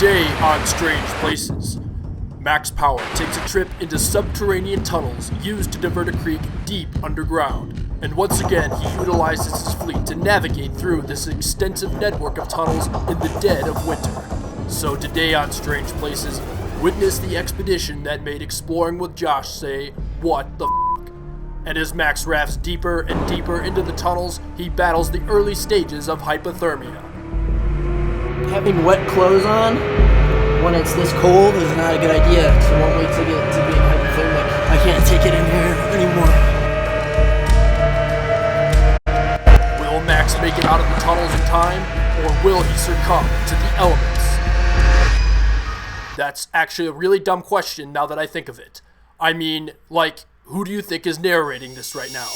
Today on Strange Places, Max Power takes a trip into subterranean tunnels used to divert a creek deep underground. And once again, he utilizes his fleet to navigate through this extensive network of tunnels in the dead of winter. So today on Strange Places, witness the expedition that made exploring with Josh say, what the f***? And as Max rafts deeper and deeper into the tunnels, he battles the early stages of hypothermia. Having wet clothes on when it's this cold is not a good idea. So one way to get to being hypothermic. I can't take it in here anymore. Will Max make it out of the tunnels in time, or will he succumb to the elements? That's actually a really dumb question now that I think of it. I mean, like, who do you think is narrating this right now?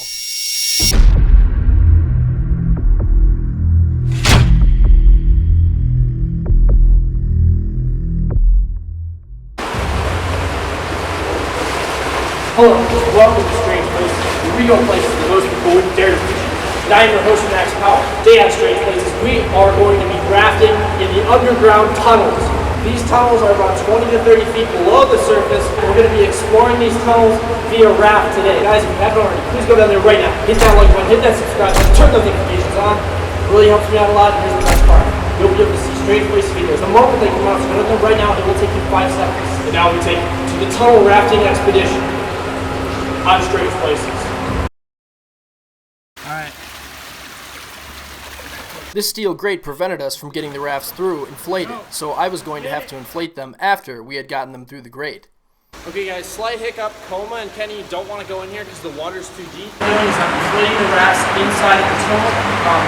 Hello, welcome to Strange Places, where we go places that most people wouldn't dare to visit. And I am your host, Max Power. Today on Strange Places, we are going to be rafting in the underground tunnels. These tunnels are about 20 to 30 feet below the surface. We're going to be exploring these tunnels via raft today. Guys, if you haven't already, please go down there right now. Hit that like button, hit that subscribe button, turn those notifications on. It really helps me out a lot, and here's the best part. You'll be able to see Strange Places videos. The moment they come out, so go down there right now, it will take you 5 seconds. And now we take you to the tunnel rafting expedition on Strange Places. Alright. This steel grate prevented us from getting the rafts through inflated, so I was going to have to inflate them after we had gotten them through the grate. Okay guys, slight hiccup. CoMa and Kenny don't want to go in here because the water's too deep. Anyways, I'm inflating the rafts inside of the tunnel.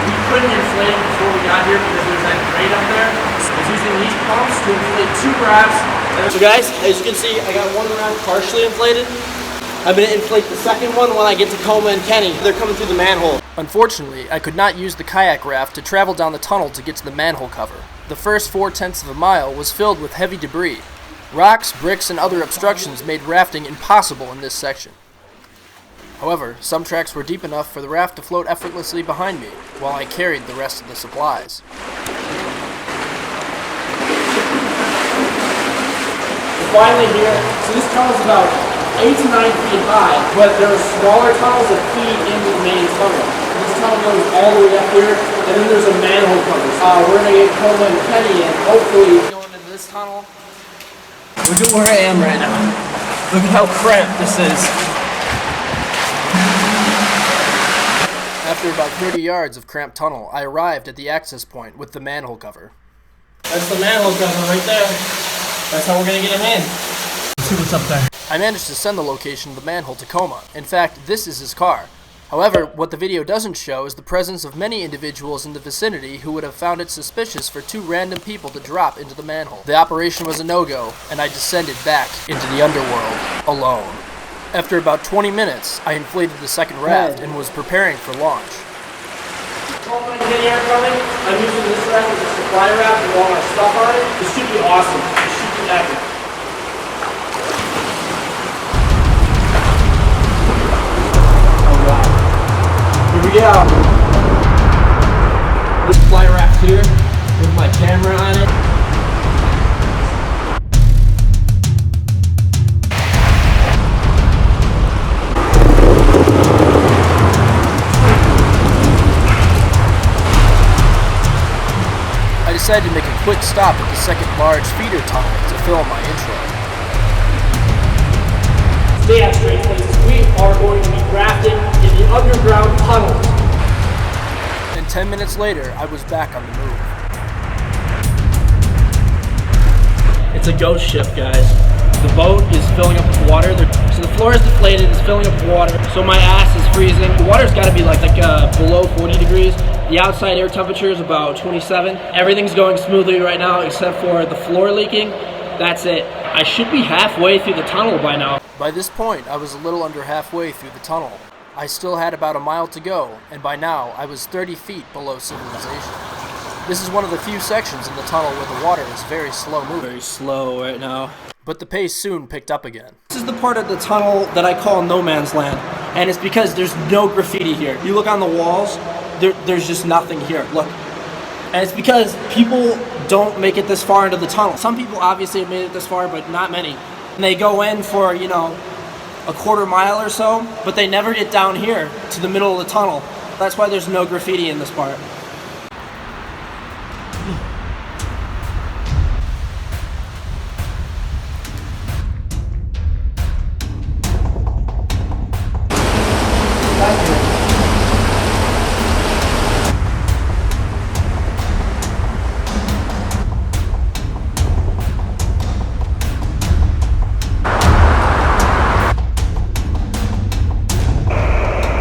We couldn't inflate them before we got here because there's that grate up there. So I was using these pumps to inflate 2 rafts. So guys, as you can see, I got one raft partially inflated. I'm going to inflate the second one when I get to CoMa and Kenny. They're coming through the manhole. Unfortunately, I could not use the kayak raft to travel down the tunnel to get to the manhole cover. The first 4/10 of a mile was filled with heavy debris. Rocks, bricks, and other obstructions made rafting impossible in this section. However, some tracks were deep enough for the raft to float effortlessly behind me, while I carried the rest of the supplies. Finally here, so this tunnel's about 8 to 9 feet high, but there are smaller tunnels that feed into the main tunnel. This tunnel goes all the way up here, and then there's a manhole cover. We're going to get CoMa and Kenny and hopefully go into this tunnel. Look at where I am right now. Look at how cramped this is. After about 30 yards of cramped tunnel, I arrived at the access point with the manhole cover. That's the manhole cover right there. That's how we're going to get him in. Let's see what's up there. I managed to send the location of the manhole to CoMa. In fact, this is his car. However, what the video doesn't show is the presence of many individuals in the vicinity who would have found it suspicious for 2 random people to drop into the manhole. The operation was a no-go, and I descended back into the underworld alone. After about 20 minutes, I inflated the second raft and was preparing for launch. CoMa and Kenny are coming. I'm using this raft as a supply raft with all my stuff on it. This should be awesome. This should be epic. Here we go. This fly raft here with my camera on it. I decided to make a quick stop at the second large feeder tunnel to film my intro. Today on Strange Places, we are going to be rafting in the underground tunnels. And 10 minutes later, I was back on the move. It's a ghost ship, guys. The boat is filling up with water. So the floor is deflated, it's filling up with water. So my ass is freezing. The water's got to be like below 40 degrees. The outside air temperature is about 27. Everything's going smoothly right now except for the floor leaking. That's it. I should be halfway through the tunnel by now. By this point, I was a little under halfway through the tunnel. I still had about a mile to go, and by now, I was 30 feet below civilization. This is one of the few sections in the tunnel where the water is very slow moving. Very slow right now. But the pace soon picked up again. This is the part of the tunnel that I call no man's land, and it's because there's no graffiti here. You look on the walls, there's just nothing here. Look. And it's because people don't make it this far into the tunnel. Some people obviously have made it this far, but not many. And they go in for, you know, a quarter mile or so, but they never get down here to the middle of the tunnel. That's why there's no graffiti in this part.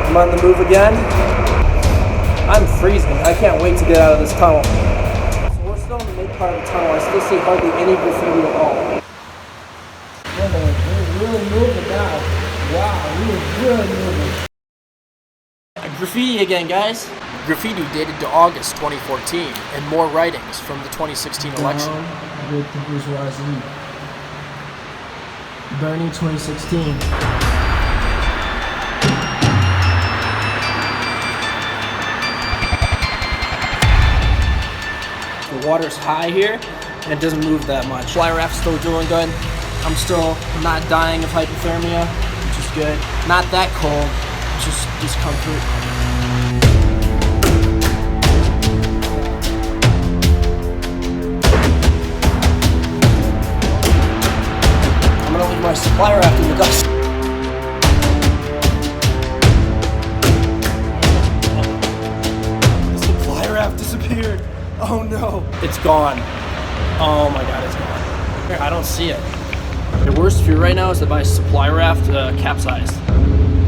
I'm on the move again. I'm freezing. I can't wait to get out of this tunnel. So we're still in the mid part of the tunnel. I still see hardly any graffiti at all. We're really moving now. Wow, we're really moving. Graffiti again, guys. Graffiti dated to August 2014, and more writings from the 2016 election. With the bourgeoisie. Bernie 2016. The water's high here, and it doesn't move that much. Fly raft's still doing good. I'm still not dying of hypothermia, which is good. Not that cold, just discomfort. I'm gonna leave my supply raft in the dust. The supply raft disappeared. Oh no. It's gone. Oh my god, it's gone. Here, I don't see it. The worst fear right now is that my supply raft capsized.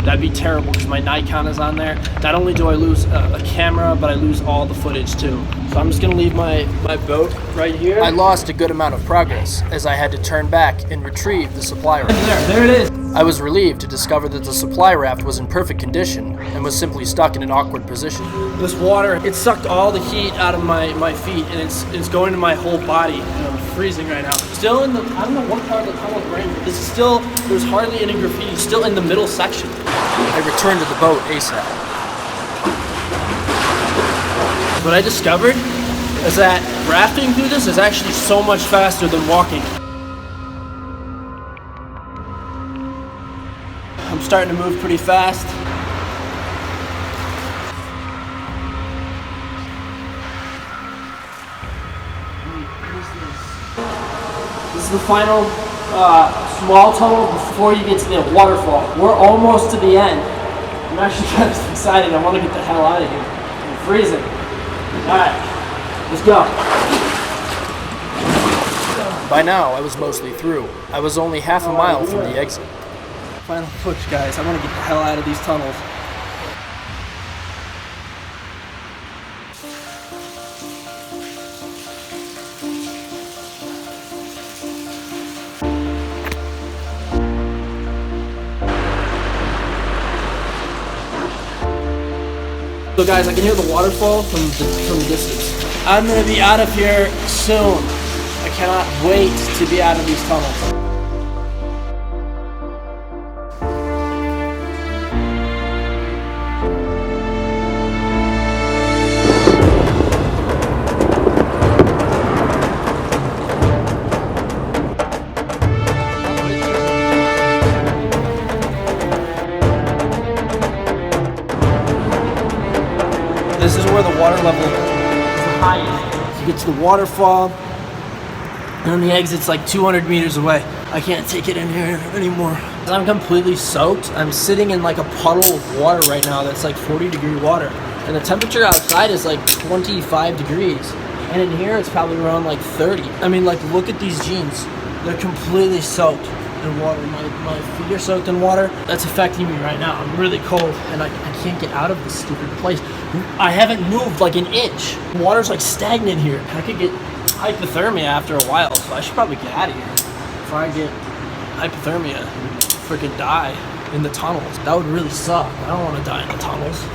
That'd be terrible because my Nikon is on there. Not only do I lose a camera, but I lose all the footage too. So I'm just gonna leave my boat right here. I lost a good amount of progress as I had to turn back and retrieve the supply raft. There it is. I was relieved to discover that the supply raft was in perfect condition and was simply stuck in an awkward position. This water, it sucked all the heat out of my feet, and it's going to my whole body. And I'm freezing right now. Still in the, I don't know what part of the tunnel we're in. This is still, there's hardly any graffiti. Still in the middle section. I returned to the boat ASAP. What I discovered is that rafting through this is actually so much faster than walking. I'm starting to move pretty fast. This is the final small tunnel before you get to the waterfall. We're almost to the end. I'm actually kind of excited. I want to get the hell out of here. I'm freezing. Alright, let's go. By now, I was mostly through. I was only half a mile from the exit. Final push, guys. I want to get the hell out of these tunnels. So guys, I can hear the waterfall from the distance. I'm gonna be out of here soon. I cannot wait to be out of these tunnels. This is where the water level is the highest. You get to the waterfall, and then the exit's like 200 meters away. I can't take it in here anymore. I'm completely soaked. I'm sitting in like a puddle of water right now that's like 40-degree water. And the temperature outside is like 25 degrees. And in here it's probably around like 30. I mean, like, look at these jeans. They're completely soaked in water. My feet are soaked in water. That's affecting me right now. I'm really cold and I can't get out of this stupid place. I haven't moved like an inch. Water's like stagnant here. I could get hypothermia after a while, so I should probably get out of here. If I get hypothermia and freaking die in the tunnels, that would really suck. I don't want to die in the tunnels.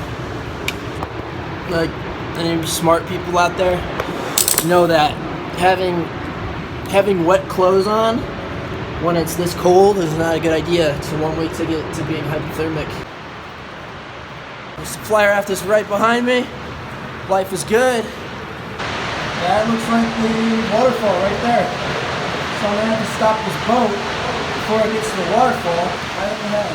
Like, any smart people out there know that having wet clothes on when it's this cold is not a good idea. It's a one way ticket to being hypothermic. The supply raft is right behind me. Life is good. That looks like the waterfall right there. So I'm gonna have to stop this boat before it gets to the waterfall. Right up ahead.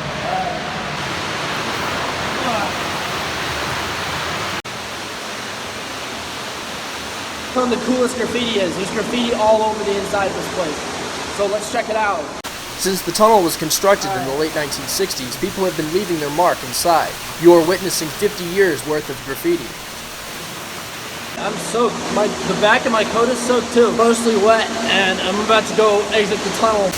One of the coolest graffiti is. There's graffiti all over the inside of this place. So let's check it out. Since the tunnel was constructed in the late 1960s, people have been leaving their mark inside. You are witnessing 50 years worth of graffiti. I'm soaked. The back of my coat is soaked too. Mostly wet, and I'm about to go exit the tunnel.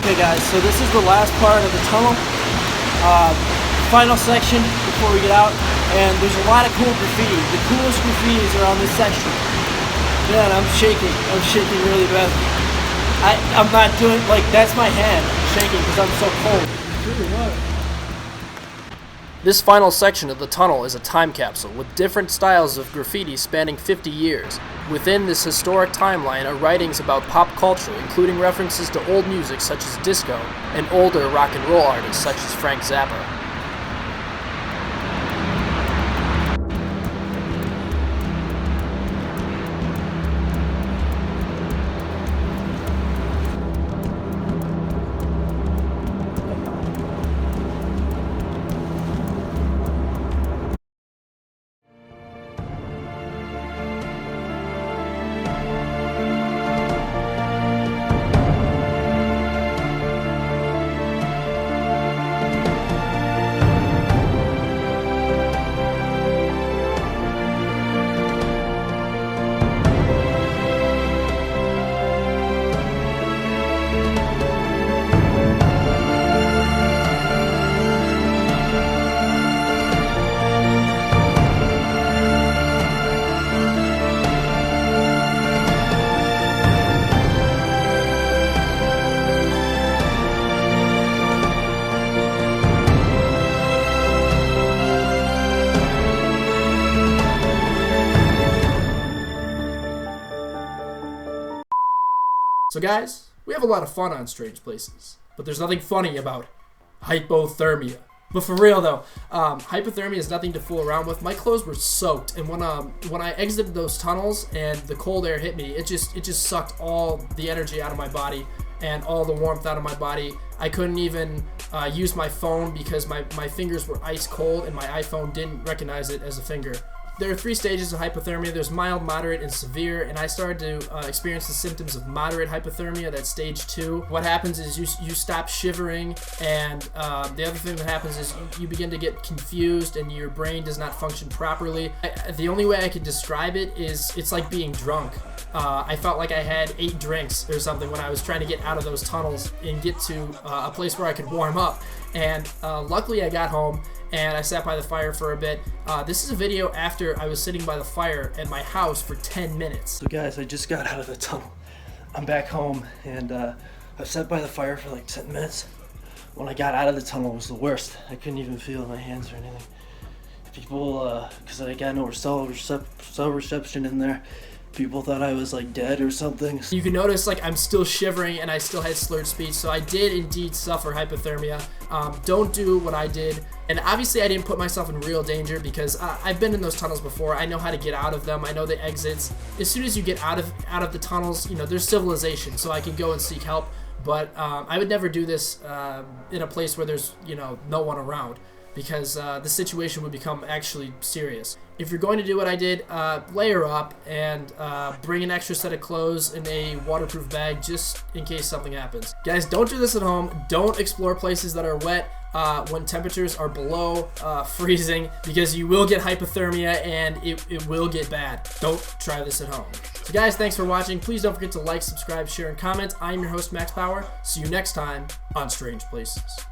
Okay guys, so this is the last part of the tunnel, final section before we get out, and there's a lot of cool graffiti. The coolest graffitis are on this section. Man, I'm shaking really bad. I'm not doing, like, that's my hand shaking because I'm so cold. It's really water. This final section of the tunnel is a time capsule with different styles of graffiti spanning 50 years. Within this historic timeline are writings about pop culture, including references to old music such as disco and older rock and roll artists such as Frank Zappa. So guys, we have a lot of fun on Strange Places, but there's nothing funny about hypothermia. But for real though, hypothermia is nothing to fool around with. My clothes were soaked, and when I exited those tunnels and the cold air hit me, it just sucked all the energy out of my body and all the warmth out of my body. I couldn't even use my phone because my fingers were ice cold and my iPhone didn't recognize it as a finger. There are 3 stages of hypothermia. There's mild, moderate, and severe, and I started to experience the symptoms of moderate hypothermia. That's stage 2. What happens is you stop shivering, and the other thing that happens is you begin to get confused and your brain does not function properly. The only way I could describe it is it's like being drunk. I felt like I had 8 drinks or something when I was trying to get out of those tunnels and get to a place where I could warm up. And luckily I got home and I sat by the fire for a bit. This is a video after I was sitting by the fire at my house for 10 minutes. So guys, I just got out of the tunnel. I'm back home, and I've sat by the fire for like 10 minutes. When I got out of the tunnel, it was the worst. I couldn't even feel my hands or anything. People, because I got no cell reception in there, people thought I was like dead or something. You can notice like I'm still shivering and I still had slurred speech, so I did indeed suffer hypothermia. Don't do what I did. And obviously I didn't put myself in real danger because I've been in those tunnels before. I know how to get out of them. I know the exits. As soon as you get out of the tunnels, you know, there's civilization, so I can go and seek help. But I would never do this in a place where there's, you know, no one around, because the situation would become actually serious. If you're going to do what I did, layer up and bring an extra set of clothes in a waterproof bag just in case something happens. Guys, don't do this at home. Don't explore places that are wet when temperatures are below freezing, because you will get hypothermia and it will get bad. Don't try this at home. So guys, thanks for watching. Please don't forget to like, subscribe, share, and comment. I'm your host, Max Power. See you next time on Strange Places.